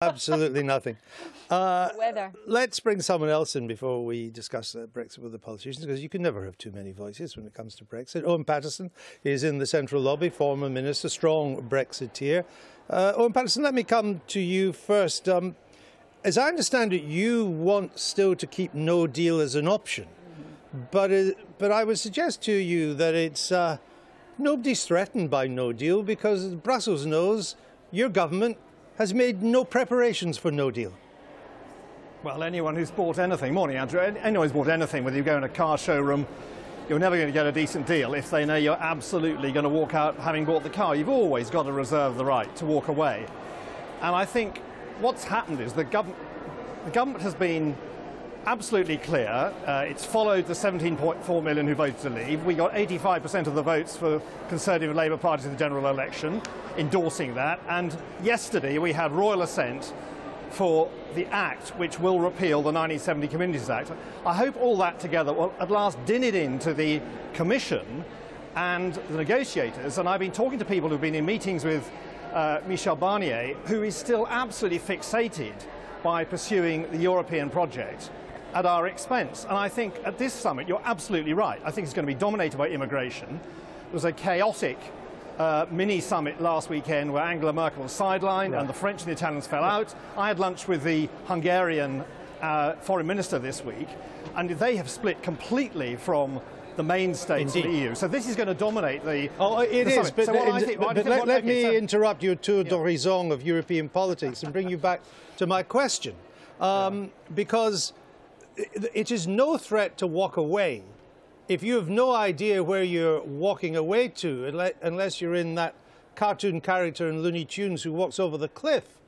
Absolutely nothing. Weather. Let's bring someone else in before we discuss Brexit with the politicians, because you can never have too many voices when it comes to Brexit. Owen Paterson is in the Central Lobby, former Minister, strong Brexiteer. Owen Paterson, let me come to you first. As I understand it, you want still to keep no deal as an option. But I would suggest to you that it's nobody's threatened by no deal, because Brussels knows your government has made no preparations for no deal. Well, anyone who's bought anything, morning Andrew, anyone who's bought anything, whether you go in a car showroom, you're never going to get a decent deal if they know you're absolutely going to walk out having bought the car. You've always got to reserve the right to walk away. And I think what's happened is the government has been absolutely clear. It's followed the 17.4 million who voted to leave. We got 85% of the votes for Conservative and Labour parties in the general election, endorsing that. And yesterday we had royal assent for the Act which will repeal the 1970 Communities Act. I hope all that together will at last din it into the Commission and the negotiators. And I've been talking to people who've been in meetings with Michel Barnier, who is still absolutely fixated by pursuing the European project at our expense. And I think at this summit, you're absolutely right. I think it's going to be dominated by immigration. There was a chaotic mini-summit last weekend where Angela Merkel was sidelined and the French and the Italians fell out. I had lunch with the Hungarian foreign minister this week, and they have split completely from the main states of the EU. So this is going to dominate the summit. But, so let me interrupt your tour d'horizon of European politics and bring you back to my question. Because it is no threat to walk away if you have no idea where you're walking away to, unless you're in that cartoon character in Looney Tunes who walks over the cliff.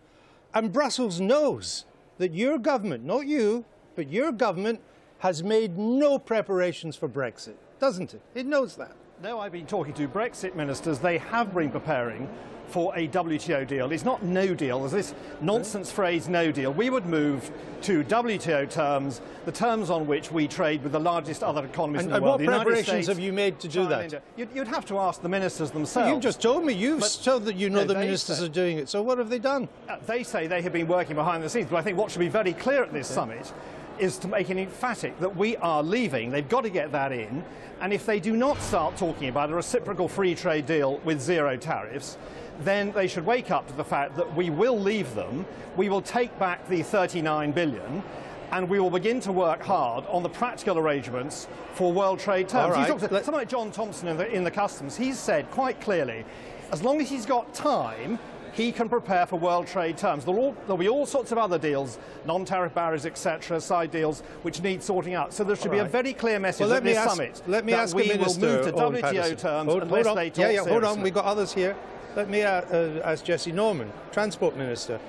And Brussels knows that your government, not you, but your government has made no preparations for Brexit, doesn't it? It knows that. No, I've been talking to Brexit ministers. They have been preparing for a WTO deal. It's not no deal. There's this nonsense phrase, no deal. We would move to WTO terms, the terms on which we trade with the largest other economies in the world. And what preparations have you made to do that? You'd have to ask the ministers themselves. Well, you've just told me. You've told that you know the ministers are doing it. So what have they done? They say they have been working behind the scenes. But I think what should be very clear at this summit is to make it emphatic that we are leaving. They've got to get that in. And if they do not start talking about a reciprocal free trade deal with zero tariffs, then they should wake up to the fact that we will leave them, we will take back the 39 billion, and we will begin to work hard on the practical arrangements for world trade terms. Someone like John Thompson in the customs, he's said quite clearly, as long as he's got time, he can prepare for world trade terms. There'll be all sorts of other deals, non-tariff barriers, etc., side deals, which need sorting out. So there should be a very clear message at this summit that we will move to WTO terms unless they talk seriously. Hold on, we've got others here. Let me ask Jesse Norman, Transport Minister.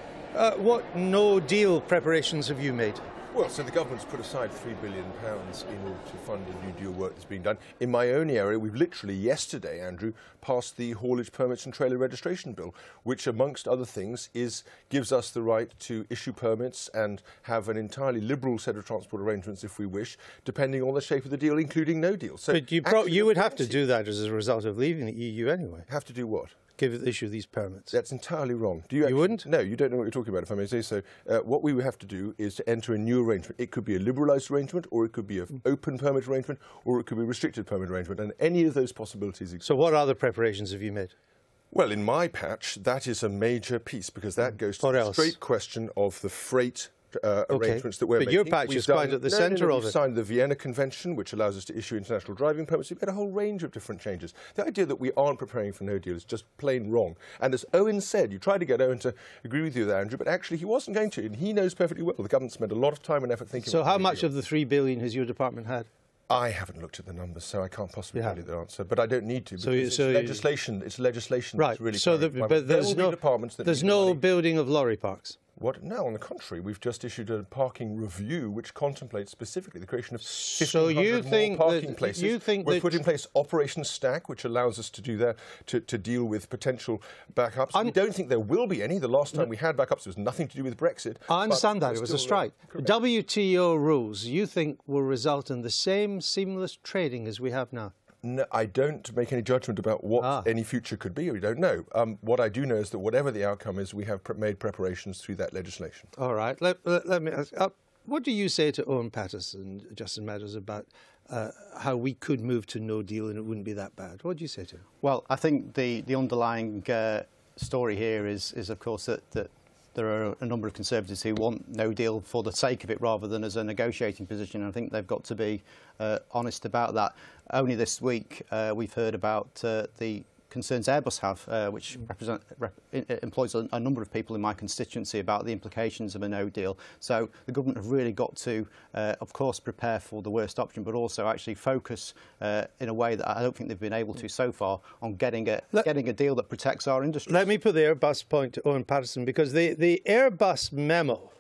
What no-deal preparations have you made? Well, so the government's put aside £3 billion in order to fund the new deal work that's being done. In my own area, we've literally yesterday, Andrew, passed the Haulage Permits and Trailer Registration Bill, which, amongst other things, gives us the right to issue permits and have an entirely liberal set of transport arrangements, if we wish, depending on the shape of the deal, including no deal. So but you would have to do that as a result of leaving the EU anyway. Have to do what? Issue these permits. That's entirely wrong. You wouldn't? No, you don't know what you're talking about, if I may say so. What we would have to do is to enter a new arrangement. It could be a liberalised arrangement, or it could be an open permit arrangement, or it could be a restricted permit arrangement, and any of those possibilities exist. So what other preparations have you made? Well, in my patch, that is a major piece, because that goes to the straight question of the freight arrangements that we're making. But your patch is quite at the centre of it. We've signed the Vienna Convention, which allows us to issue international driving permits. We've got a whole range of different changes. The idea that we aren't preparing for no deal is just plain wrong. And as Owen said, you tried to get Owen to agree with you there, Andrew, but actually he wasn't going to, and he knows perfectly well. The government spent a lot of time and effort thinking about So how much of the £3 billion has your department had? I haven't looked at the numbers, so I can't possibly tell you the answer. But I don't need to, because it's legislation right. that's really but there's no building of lorry parks? What? No, on the contrary, we've just issued a parking review which contemplates specifically the creation of 1,500 more parking places. We've put in place Operation Stack, which allows us to do that, to deal with potential backups. We don't think there will be any. The last time we had backups, there was nothing to do with Brexit. I understand that. It was a strike. WTO rules, you think, will result in the same seamless trading as we have now? No, I don't make any judgment about what any future could be. We don't know. What I do know is that whatever the outcome is, we have made preparations through that legislation. All right. Let me ask, what do you say to Owen Paterson, Justin Meadows, about how we could move to no deal and it wouldn't be that bad? What do you say to him? Well, I think the underlying story here is of course, that there are a number of Conservatives who want no deal for the sake of it rather than as a negotiating position. And I think they've got to be honest about that. Only this week we've heard about the concerns Airbus have, which employs a number of people in my constituency, about the implications of a no deal. So the government have really got to, of course, prepare for the worst option, but also actually focus in a way that I don't think they've been able to so far on getting a deal that protects our industry. Let me put the Airbus point to Owen Paterson, because the Airbus memo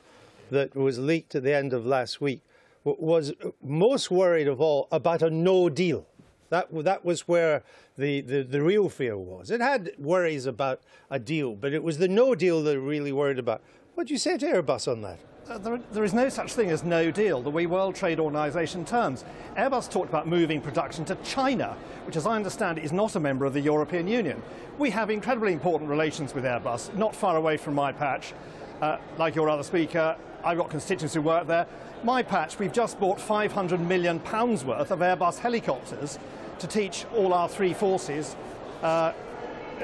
that was leaked at the end of last week was most worried of all about a no deal. That was where the real fear was. It had worries about a deal, but it was the no deal that it really worried about. What do you say to Airbus on that? There is no such thing as no deal, the way World Trade Organization terms. Airbus talked about moving production to China, which, as I understand it, is not a member of the European Union. We have incredibly important relations with Airbus, not far away from my patch. Like your other speaker, I've got constituents who work there. My patch, we've just bought £500 million worth of Airbus helicopters to teach all our three forces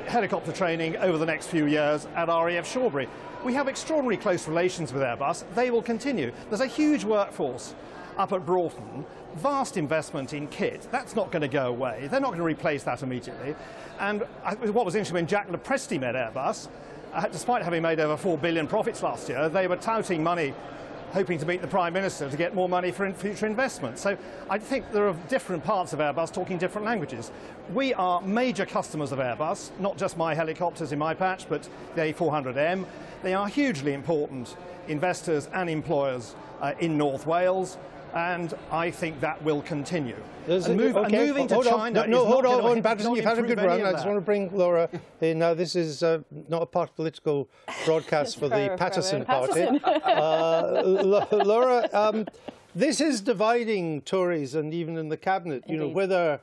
helicopter training over the next few years at RAF Shawbury. We have extraordinarily close relations with Airbus. They will continue. There's a huge workforce up at Broughton, vast investment in kit. That's not going to go away. They're not going to replace that immediately. And what was interesting, when Jack Lepresti met Airbus, despite having made over £4 billion profits last year, they were touting money, hoping to meet the Prime Minister to get more money for future investment. So I think there are different parts of Airbus talking different languages. We are major customers of Airbus, not just my helicopters in my patch, but the A400M. They are hugely important investors and employers in North Wales, and I think that will continue. Moving to China. Hold on, Paterson, you've had a good run. I just want to bring Laura in. Now, this is not a political broadcast for the Paterson party. Laura, this is dividing Tories and even in the cabinet. Indeed. You know, whether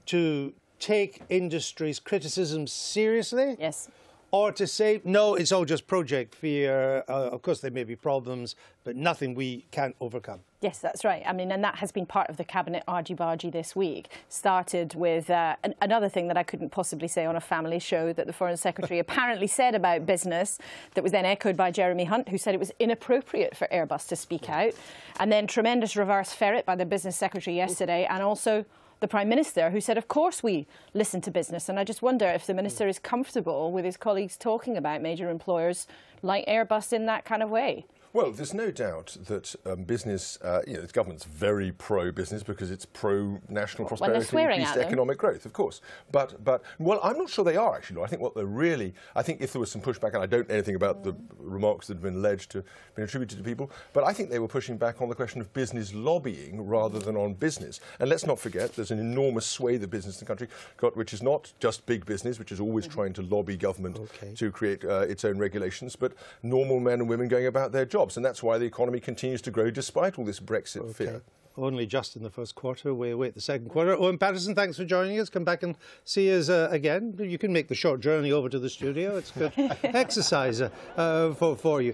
to take industry's criticism seriously. Yes. Or to say, no, it's all just project fear. Of course, there may be problems, but nothing we can't overcome. Yes, that's right. I mean, and that has been part of the cabinet argy-bargy this week. Started with another thing that I couldn't possibly say on a family show that the Foreign Secretary apparently said about business, that was then echoed by Jeremy Hunt, who said it was inappropriate for Airbus to speak out. And then tremendous reverse ferret by the Business Secretary yesterday, and also the Prime Minister, who said, of course we listen to business. And I just wonder if the Minister is comfortable with his colleagues talking about major employers like Airbus in that kind of way. Well, there's no doubt that business, the government's very pro-business because it's pro-national prosperity and increased economic growth, of course. But, well, I'm not sure they are, actually. I think what they're really, I think if there was some pushback, and I don't know anything about the remarks that have been alleged to have been attributed to people, but I think they were pushing back on the question of business lobbying rather than on business. And let's not forget, there's an enormous swathe of business in the country, which is not just big business, which is always trying to lobby government to create its own regulations, but normal men and women going about their jobs. And that's why the economy continues to grow despite all this Brexit fear. Only just in the first quarter. We await the second quarter. Owen Paterson, thanks for joining us. Come back and see us again. You can make the short journey over to the studio. It's good exercise for you.